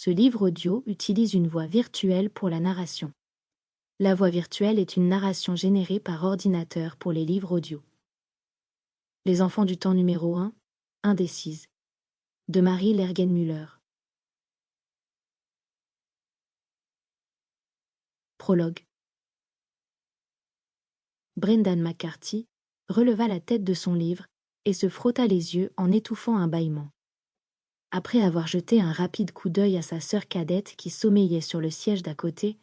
Ce livre audio utilise une voix virtuelle pour la narration. La voix virtuelle est une narration générée par ordinateur pour les livres audio. Les enfants du temps numéro 1, Indécise, de Marie Lergen-Müller. Prologue. Brendan McCarthy releva la tête de son livre et se frotta les yeux en étouffant un bâillement. Après avoir jeté un rapide coup d'œil à sa sœur cadette qui sommeillait sur le siège d'à côté,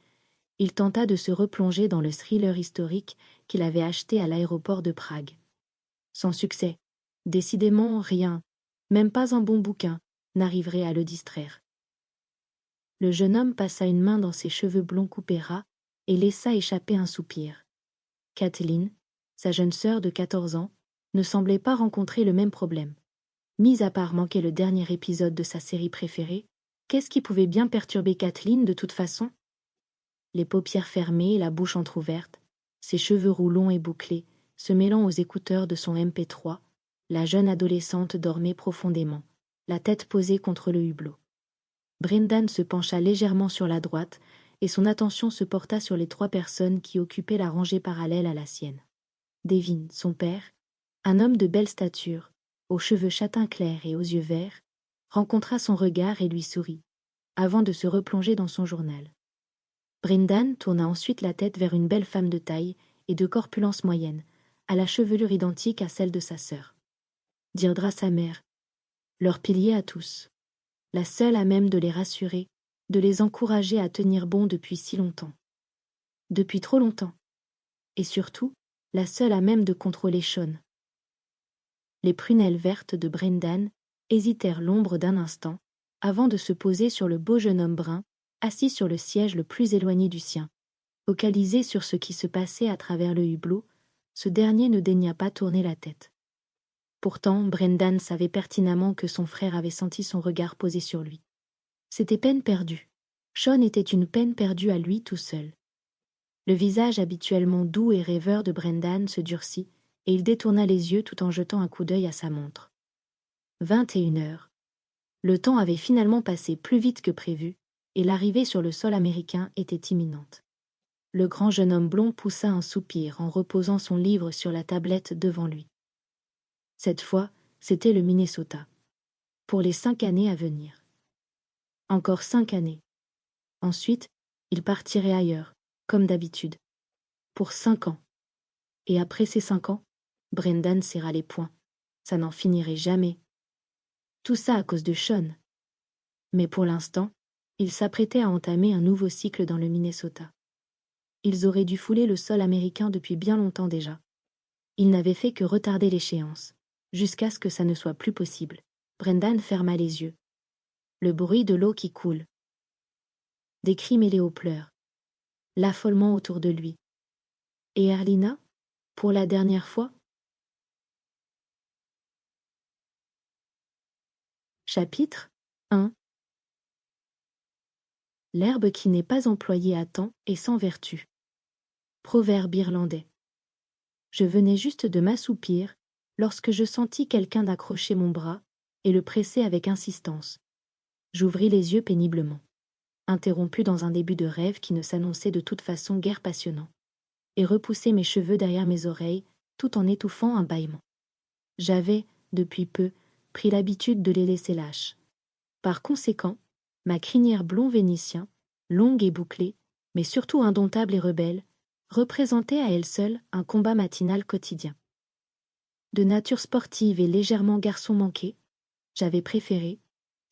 il tenta de se replonger dans le thriller historique qu'il avait acheté à l'aéroport de Prague. Sans succès. Décidément rien, même pas un bon bouquin, n'arriverait à le distraire. Le jeune homme passa une main dans ses cheveux blonds coupés ras et laissa échapper un soupir. Kathleen, sa jeune sœur de 14 ans, ne semblait pas rencontrer le même problème. Mis à part manquer le dernier épisode de sa série préférée, qu'est-ce qui pouvait bien perturber Kathleen de toute façon? Les paupières fermées et la bouche entr'ouverte, ses cheveux roux longs et bouclés, se mêlant aux écouteurs de son MP3, la jeune adolescente dormait profondément, la tête posée contre le hublot. Brendan se pencha légèrement sur la droite et son attention se porta sur les 3 personnes qui occupaient la rangée parallèle à la sienne. Devin, son père, un homme de belle stature, aux cheveux châtain clair et aux yeux verts, rencontra son regard et lui sourit, avant de se replonger dans son journal. Brendan tourna ensuite la tête vers une belle femme de taille et de corpulence moyenne, à la chevelure identique à celle de sa sœur. Deirdre, sa mère, leur pilier à tous, la seule à même de les rassurer, de les encourager à tenir bon depuis si longtemps. Depuis trop longtemps. Et surtout, la seule à même de contrôler Sean. Les prunelles vertes de Brendan hésitèrent l'ombre d'un instant, avant de se poser sur le beau jeune homme brun, assis sur le siège le plus éloigné du sien. Focalisé sur ce qui se passait à travers le hublot, ce dernier ne daigna pas tourner la tête. Pourtant, Brendan savait pertinemment que son frère avait senti son regard posé sur lui. C'était peine perdue. Sean était une peine perdue à lui tout seul. Le visage habituellement doux et rêveur de Brendan se durcit, et il détourna les yeux tout en jetant un coup d'œil à sa montre. 21 heures. Le temps avait finalement passé plus vite que prévu, et l'arrivée sur le sol américain était imminente. Le grand jeune homme blond poussa un soupir en reposant son livre sur la tablette devant lui. Cette fois, c'était le Minnesota. Pour les 5 années à venir. Encore 5 années. Ensuite, il partirait ailleurs, comme d'habitude. Pour 5 ans. Et après ces 5 ans, Brendan serra les poings. Ça n'en finirait jamais. Tout ça à cause de Sean. Mais pour l'instant, il s'apprêtait à entamer un nouveau cycle dans le Minnesota. Ils auraient dû fouler le sol américain depuis bien longtemps déjà. Ils n'avaient fait que retarder l'échéance, jusqu'à ce que ça ne soit plus possible. Brendan ferma les yeux. Le bruit de l'eau qui coule. Des cris mêlés aux pleurs. L'affolement autour de lui. Et Erlina, pour la dernière fois? Chapitre 1. L'herbe qui n'est pas employée à temps est sans vertu. Proverbe irlandais. Je venais juste de m'assoupir lorsque je sentis quelqu'un d'accrocher mon bras et le presser avec insistance. J'ouvris les yeux péniblement, interrompu dans un début de rêve qui ne s'annonçait de toute façon guère passionnant, et repoussai mes cheveux derrière mes oreilles tout en étouffant un bâillement. J'avais, depuis peu, pris l'habitude de les laisser lâches. Par conséquent, ma crinière blond vénitien, longue et bouclée, mais surtout indomptable et rebelle, représentait à elle seule un combat matinal quotidien. De nature sportive et légèrement garçon manqué, j'avais préféré,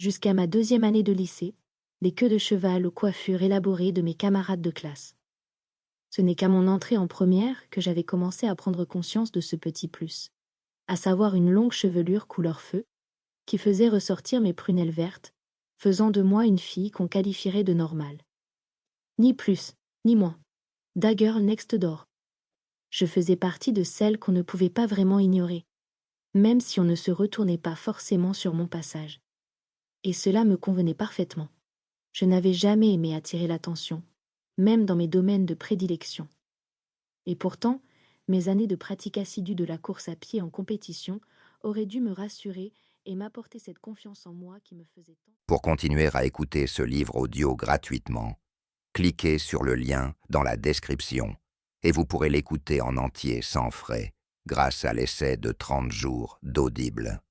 jusqu'à ma 2e année de lycée, les queues de cheval aux coiffures élaborées de mes camarades de classe. Ce n'est qu'à mon entrée en première que j'avais commencé à prendre conscience de ce petit plus, à savoir une longue chevelure couleur feu, qui faisait ressortir mes prunelles vertes, faisant de moi une fille qu'on qualifierait de normale. Ni plus, ni moins. Da girl next door. Je faisais partie de celles qu'on ne pouvait pas vraiment ignorer, même si on ne se retournait pas forcément sur mon passage. Et cela me convenait parfaitement. Je n'avais jamais aimé attirer l'attention, même dans mes domaines de prédilection. Et pourtant, mes années de pratique assidue de la course à pied en compétition auraient dû me rassurer et m'apporter cette confiance en moi qui me faisait tant. Pour continuer à écouter ce livre audio gratuitement, cliquez sur le lien dans la description et vous pourrez l'écouter en entier sans frais grâce à l'essai de 30 jours d'Audible.